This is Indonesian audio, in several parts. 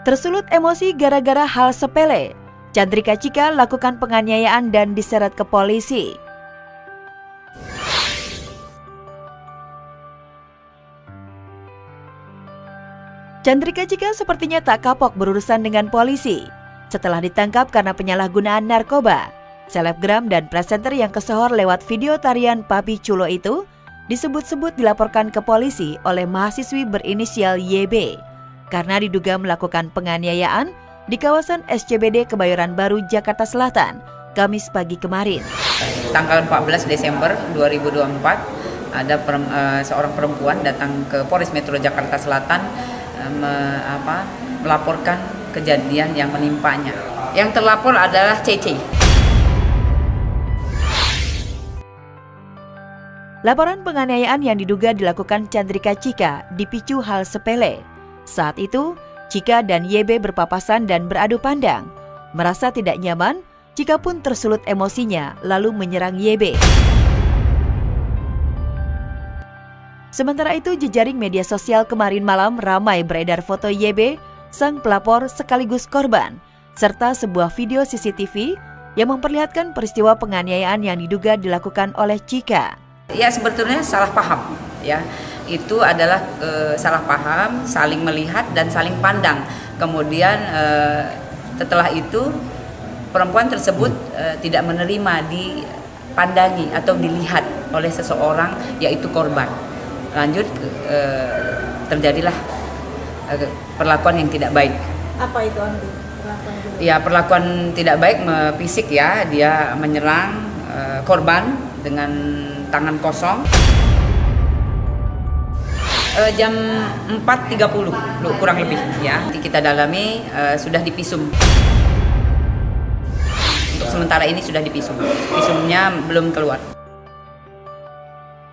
Tersulut emosi gara-gara hal sepele, Chandrika Chika lakukan penganiayaan dan diseret ke polisi. Chandrika Chika sepertinya tak kapok berurusan dengan polisi. Setelah ditangkap karena penyalahgunaan narkoba, selebgram dan presenter yang kesohor lewat video tarian Papi Chulo itu disebut-sebut dilaporkan ke polisi oleh mahasiswi berinisial YB karena diduga melakukan penganiayaan di kawasan SCBD Kebayoran Baru, Jakarta Selatan, Kamis pagi kemarin. Tanggal 14 Desember 2024, ada seorang perempuan datang ke Polres Metro Jakarta Selatan melaporkan kejadian yang menimpanya. Yang terlapor adalah CC. Laporan penganiayaan yang diduga dilakukan Chandrika Chika dipicu hal sepele. Saat itu, Chika dan YB berpapasan dan beradu pandang. Merasa tidak nyaman, Chika pun tersulut emosinya lalu menyerang YB. Sementara itu, jejaring media sosial kemarin malam ramai beredar foto YB, sang pelapor sekaligus korban, serta sebuah video CCTV yang memperlihatkan peristiwa penganiayaan yang diduga dilakukan oleh Chika. Ya, sebetulnya salah paham, ya. Itu adalah salah paham, saling melihat dan saling pandang. Kemudian setelah itu perempuan tersebut tidak menerima dipandangi atau dilihat oleh seseorang, yaitu korban. Lanjut terjadilah perlakuan yang tidak baik. Apa itu Andi? Ya, perlakuan tidak baik fisik, ya. Dia menyerang korban dengan tangan kosong. Jam 4.30 kurang lebih, ya. Kita dalami, sudah dipisum. Untuk sementara ini sudah dipisum. Pisumnya belum keluar.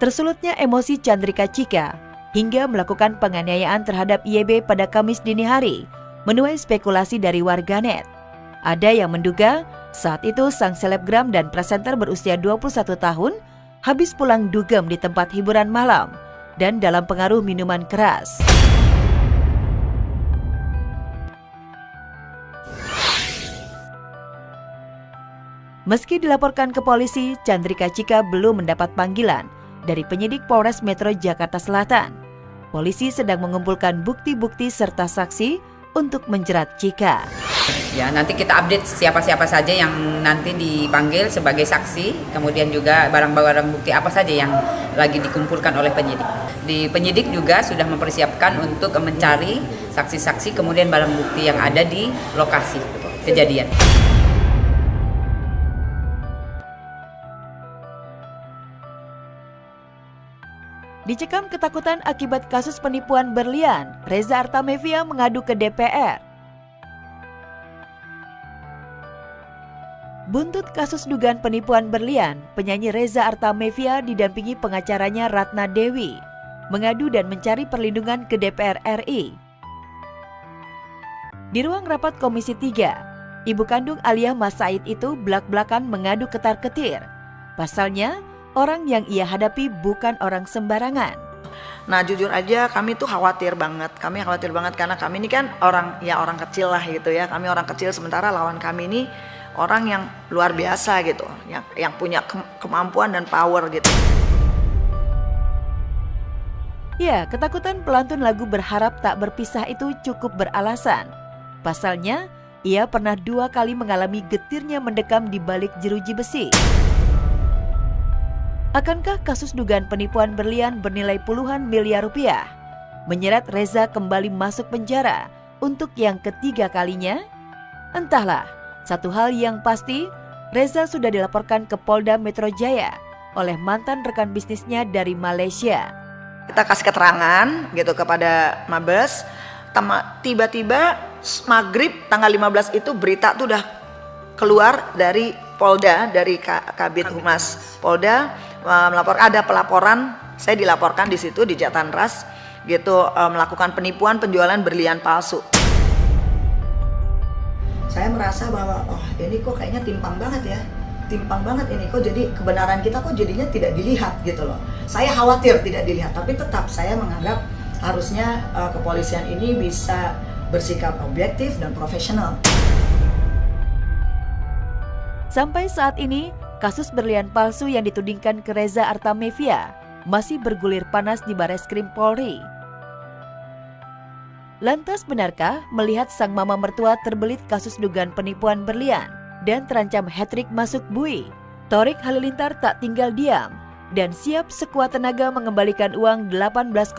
Tersulutnya emosi Chandrika Chika hingga melakukan penganiayaan terhadap YB pada Kamis dini hari menuai spekulasi dari warganet. Ada yang menduga saat itu sang selebgram dan presenter berusia 21 tahun habis pulang dugem di tempat hiburan malam dan dalam pengaruh minuman keras. Meski dilaporkan ke polisi, Chandrika Chika belum mendapat panggilan dari penyidik Polres Metro Jakarta Selatan. Polisi sedang mengumpulkan bukti-bukti serta saksi untuk menjerat Chika. Ya, nanti kita update siapa-siapa saja yang nanti dipanggil sebagai saksi, kemudian juga barang-barang bukti apa saja yang lagi dikumpulkan oleh penyidik. Di penyidik juga sudah mempersiapkan untuk mencari saksi-saksi, kemudian barang bukti yang ada di lokasi kejadian. Dicekam ketakutan akibat kasus penipuan berlian, Reza Artamevia mengadu ke DPR. Buntut kasus dugaan penipuan berlian, penyanyi Reza Artamevia didampingi pengacaranya Ratna Dewi mengadu dan mencari perlindungan ke DPR RI. Di ruang rapat Komisi 3, ibu kandung Alia Mas Said itu belak-belakan mengadu ketar-ketir. Pasalnya, orang yang ia hadapi bukan orang sembarangan. Nah, jujur aja kami tuh khawatir banget. Kami khawatir banget karena kami ini kan orang kecil lah gitu ya. Kami orang kecil, sementara lawan kami ini orang yang luar biasa gitu, yang punya kemampuan dan power gitu. Ya, ketakutan pelantun lagu Berharap Tak Berpisah itu cukup beralasan. Pasalnya, ia pernah 2 kali mengalami getirnya mendekam di balik jeruji besi. Akankah kasus dugaan penipuan berlian bernilai puluhan miliar rupiah menyeret Reza kembali masuk penjara untuk yang ketiga kalinya? Entahlah, satu hal yang pasti, Reza sudah dilaporkan ke Polda Metro Jaya oleh mantan rekan bisnisnya dari Malaysia. Kita kasih keterangan gitu kepada Mabes, tiba-tiba maghrib tanggal 15 itu berita tuh udah keluar dari Polda, dari Kabid Humas Polda, melaporkan ada pelaporan, saya dilaporkan di situ di Jatanras gitu, melakukan penipuan penjualan berlian palsu. Saya merasa bahwa ini kok kayaknya timpang banget ini kok, jadi kebenaran kita kok jadinya tidak dilihat gitu loh. Saya khawatir tidak dilihat, tapi tetap saya menganggap harusnya kepolisian ini bisa bersikap objektif dan profesional. Sampai saat ini, kasus berlian palsu yang ditudingkan ke Reza Artamevia masih bergulir panas di Bareskrim Polri. Lantas benarkah melihat sang mama mertua terbelit kasus dugaan penipuan berlian dan terancam hat-trick masuk bui? Thorik Halilintar tak tinggal diam dan siap sekuat tenaga mengembalikan uang 18,5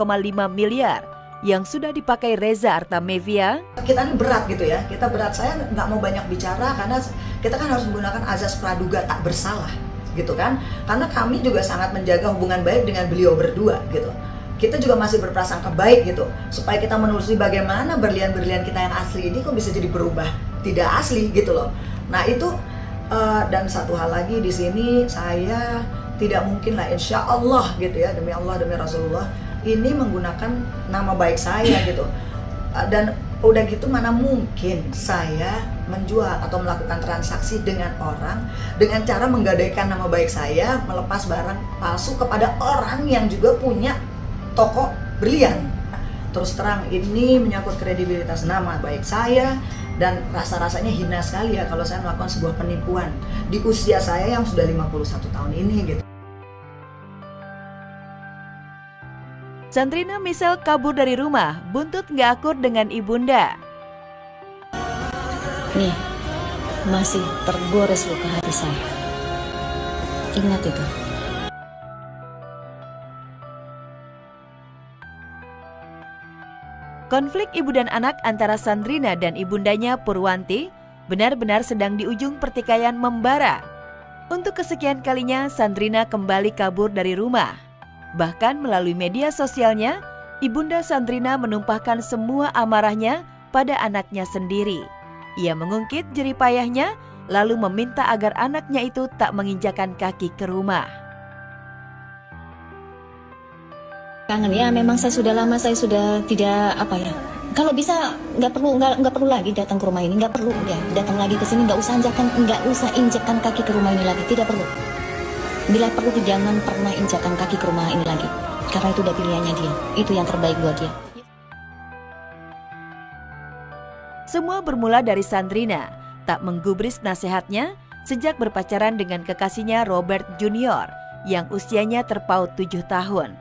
miliar yang sudah dipakai Reza Artamevia. Kita ini berat gitu ya, kita berat. Saya nggak mau banyak bicara karena kita kan harus menggunakan azas praduga tak bersalah gitu kan. Karena kami juga sangat menjaga hubungan baik dengan beliau berdua gitu. Kita juga masih berprasangka baik gitu, supaya kita menelusuri bagaimana berlian-berlian kita yang asli ini kok bisa jadi berubah tidak asli gitu loh. Nah itu dan satu hal lagi di sini, saya tidak mungkin lah, insya Allah gitu ya, demi Allah demi Rasulullah, ini menggunakan nama baik saya gitu. Dan udah gitu mana mungkin saya menjual atau melakukan transaksi dengan orang dengan cara menggadaikan nama baik saya, melepas barang palsu kepada orang yang juga punya toko berlian. Terus terang ini menyangkut kredibilitas nama baik saya dan rasa-rasanya hina sekali ya kalau saya melakukan sebuah penipuan di usia saya yang sudah 51 tahun ini gitu. Sandrina Michelle kabur dari rumah, buntut gak akur dengan ibunda. Nih, masih tergores luka hati saya. Ingat itu. Konflik ibu dan anak antara Sandrina dan ibundanya Purwanti benar-benar sedang di ujung pertikaian membara. Untuk kesekian kalinya Sandrina kembali kabur dari rumah. Bahkan melalui media sosialnya, ibunda Sandrina menumpahkan semua amarahnya pada anaknya sendiri. Ia mengungkit jerih payahnya, lalu meminta agar anaknya itu tak menginjakan kaki ke rumah. Kangen ya, memang saya sudah lama, saya sudah tidak kalau bisa nggak perlu lagi datang ke rumah ini, nggak perlu ya datang lagi ke sini, nggak usah injakan kaki ke rumah ini lagi, tidak perlu. Bila perlu jangan pernah injakan kaki ke rumah ini lagi, karena itu udah pilihannya dia, itu yang terbaik buat dia. Semua bermula dari Sandrina tak menggubris nasihatnya sejak berpacaran dengan kekasihnya Robert Junior yang usianya terpaut 7 tahun.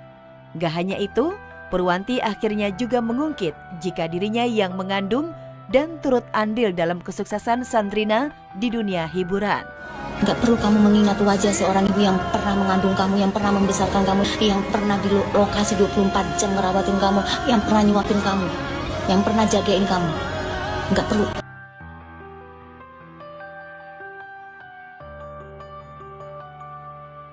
Gak hanya itu, Purwanti akhirnya juga mengungkit jika dirinya yang mengandung dan turut andil dalam kesuksesan Sandrina di dunia hiburan. Gak perlu kamu mengingat wajah seorang ibu yang pernah mengandung kamu, yang pernah membesarkan kamu, yang pernah di lokasi 24 jam ngerawatin kamu, yang pernah nyuapin kamu, yang pernah jagain kamu. Gak perlu.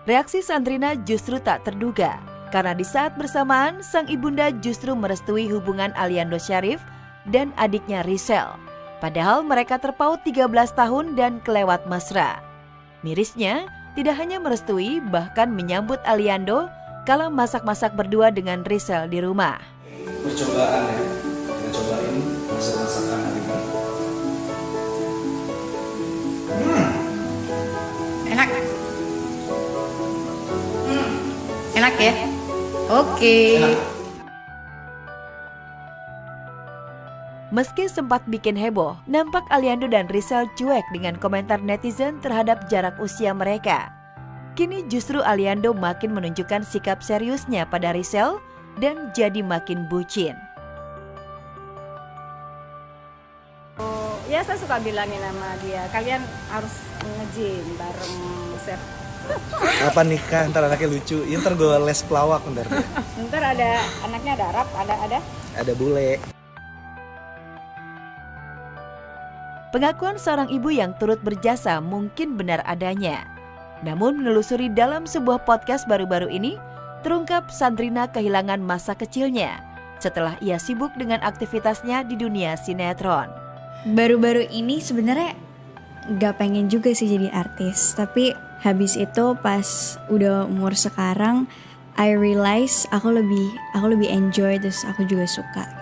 Reaksi Sandrina justru tak terduga, karena di saat bersamaan sang ibunda justru merestui hubungan Aliando Syarif dan adiknya Rizal. Padahal mereka terpaut 13 tahun dan kelewat mesra. Mirisnya, tidak hanya merestui, bahkan menyambut Aliando kala masak-masak berdua dengan Rizal di rumah. Percobaan ya, kita cobain masak-masakan hari ini. Enak. Enak ya? Oke. Meski sempat bikin heboh, nampak Aliando dan Rizal cuek dengan komentar netizen terhadap jarak usia mereka. Kini justru Aliando makin menunjukkan sikap seriusnya pada Rizal dan jadi makin bucin. Ya saya suka bilangin sama dia, kalian harus nge-gym bareng Chef. Apa nikah ntar anaknya lucu, ya, ntar gue les pelawak ntar. Ntar ada anaknya ada Arab, Ada bule. Pengakuan seorang ibu yang turut berjasa mungkin benar adanya. Namun menelusuri dalam sebuah podcast baru-baru ini, terungkap Sandrina kehilangan masa kecilnya setelah ia sibuk dengan aktivitasnya di dunia sinetron. Baru-baru ini sebenarnya gak pengen juga sih jadi artis, tapi habis itu pas udah umur sekarang, I realize aku lebih enjoy, terus aku juga suka.